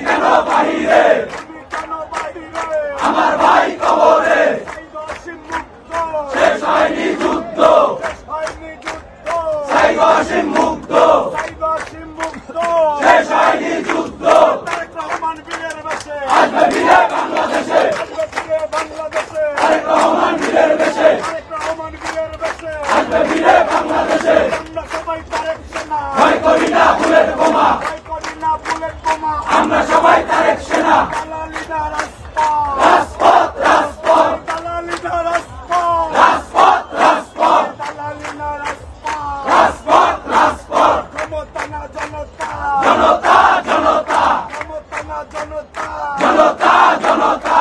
কেন বাহিরে আমার ভাই কবরে শেষ হয়নি যুদ্ধ সাইদ ওয়াসিম মুগ্ধ শেষ হয়নি যুদ্ধ আসবে ফিরে বাংলাদেশে তারেক রহমান বীরের বেশে আসবে ফিরে বাংলাদেশে ভয় করি না বুলেট বোমা আমরা সবাই তারেক সেনা রাজপথ রাজপথ রাজপথ রাজপথ রাজপথ রাজপথ জনতা জনতা জনতা জনতা